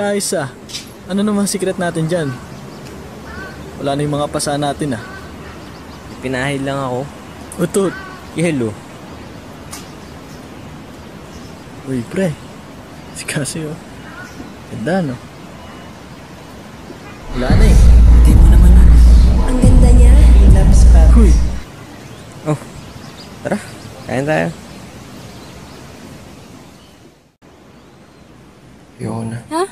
ayos ah. Ano naman secret natin dyan? Wala na yung mga pasa natin ah. Pinahid lang ako. Utot. Yelo. Uy pre. Si Cassie oh. Ganda no? Wala na eh. Hindi mo naman na. Ang ganda niya. Uy. Oh. Tara. Kain tayo. Ayoko na. Ha?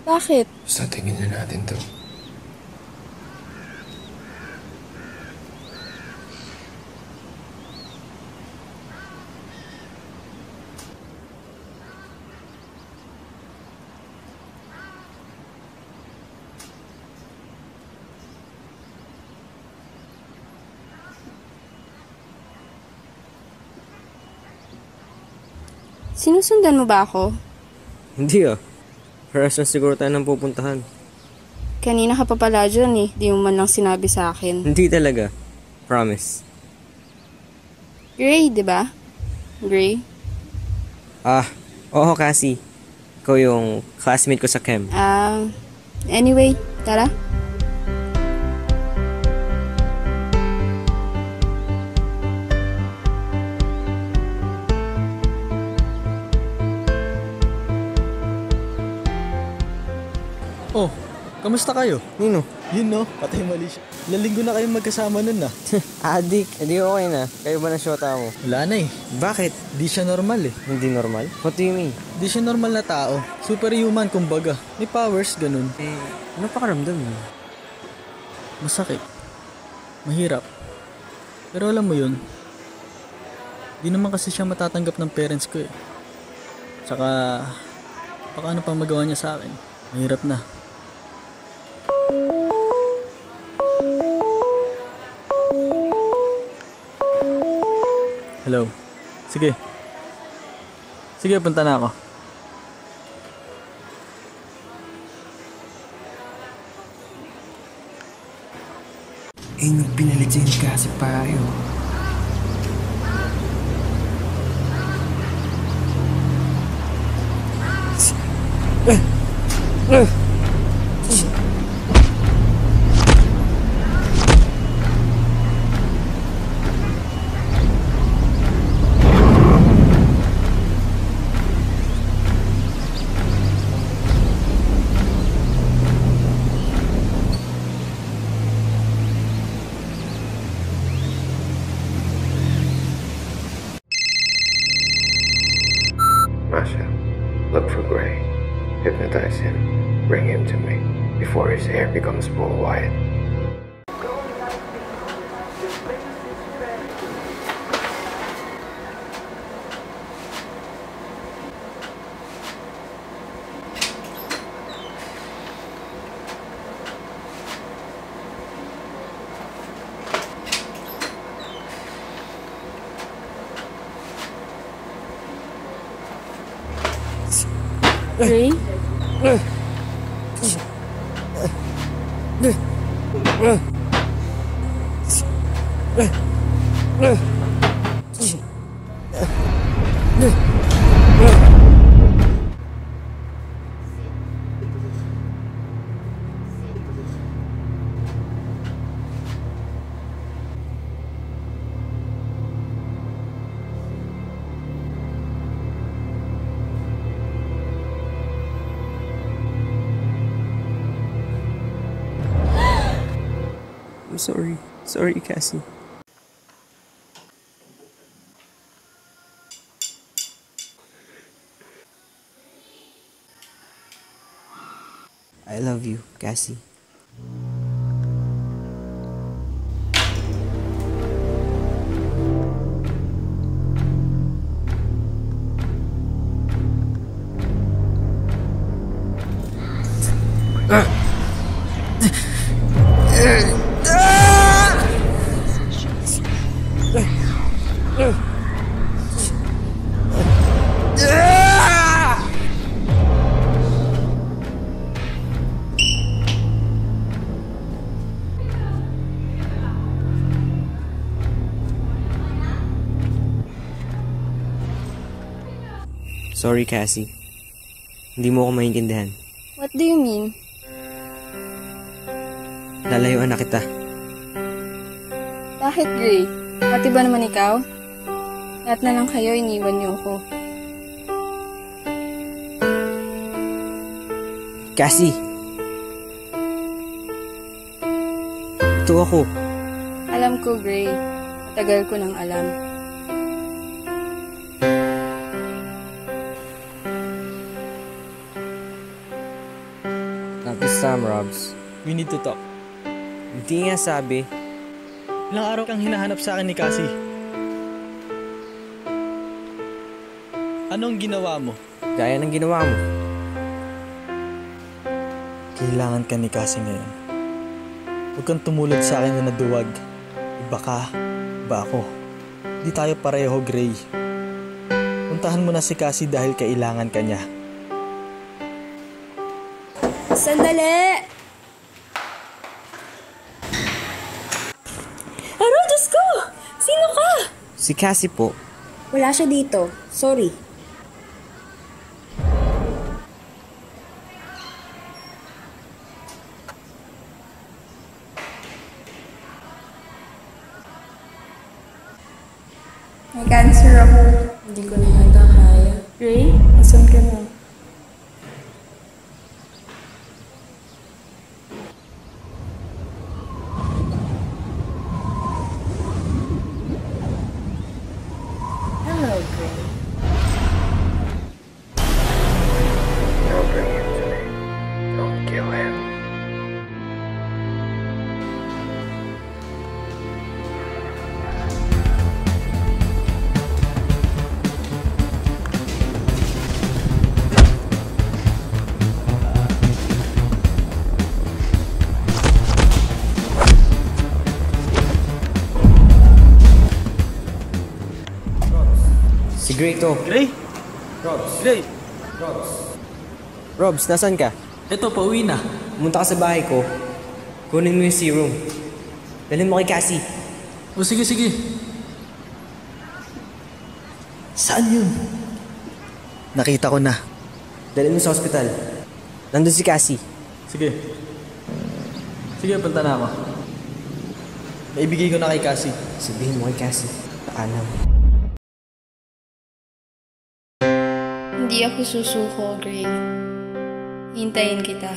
Bakit? Basta tingin na natin to. Sinusundan mo ba ako? Hindi ah. First na siguro tayo nang pupuntahan. Kanina ka pa pala dyan eh. Di mo man lang sinabi sa akin. Hindi talaga. Promise. Gray, di ba? Gray? Ah, oo Cassie. Ikaw yung classmate ko sa chem. Anyway, tara. Oh, kamusta kayo? Nino? Yun no, patay mali siya. Ilang linggo na kayong magkasama nun ah. Adik. Hindi okay na. Kayo ba ng shota mo? Wala na eh. Bakit? Di siya normal eh. Hindi normal? What do you mean? Di siya normal na tao. Superhuman kumbaga. May powers ganun. Ano pakaramdam mo? Masakit. Mahirap. Pero alam mo yun, di naman kasi siya matatanggap ng parents ko eh. Saka, baka ano pang magawa niya sa akin. Mahirap na. Hello. Sige. Sige, punta na ako. Yung pinalit sa'yo kasi payo. Masha, look for Gray. Hypnotize him. Bring him to me before his hair becomes more white. Gray? I'm sorry. Sorry, Cassie. I love you, Cassie. Sorry, Cassie. Hindi mo ako maintindihan. What do you mean? Lalayuan na kita. Bakit, Gray? Pati ba naman ikaw? Lahat na lang kayo, iniwan niyo ko. Cassie! Ito ako. Alam ko, Gray. Matagal ko nang alam. Not this time, Robs. We need to talk. Hindi nga sabi. Ilang araw kang hinahanap sa akin ni Cassie. Anong ginawa mo? Gaya ng ginawa mo. Kailangan ka ni Cassie ngayon. Huwag kang tumulad sa akin na naduwag. Iba ka, iba ako. Di tayo pareho, Gray. Puntahan mo na si Cassie dahil kailangan ka niya. Sandali! Aro, Diyos ko! Sino ka? Si Cassie po. Wala siya dito. Sorry. May cancer ako. Hindi ko na yata kaya. Ray, asan ka na? Hello, Gray. Don't bring him to me. Don't kill him. Si Gray to. Gray? Gray! Robs, nasan ka? Eto, pauwi na. Pumunta ka sa bahay ko. Kunin mo yung serum. Dalhin mo kay Cassie. O sige, sige. Saan yun? Nakita ko na. Dalhin mo sa ospital. Nandun si Cassie. Sige. Sige, punta na ako. Naibigay ko na kay Cassie. Sabihin mo kay Cassie. Paalam. Hindi ako susuko, Gray. Hintayin kita.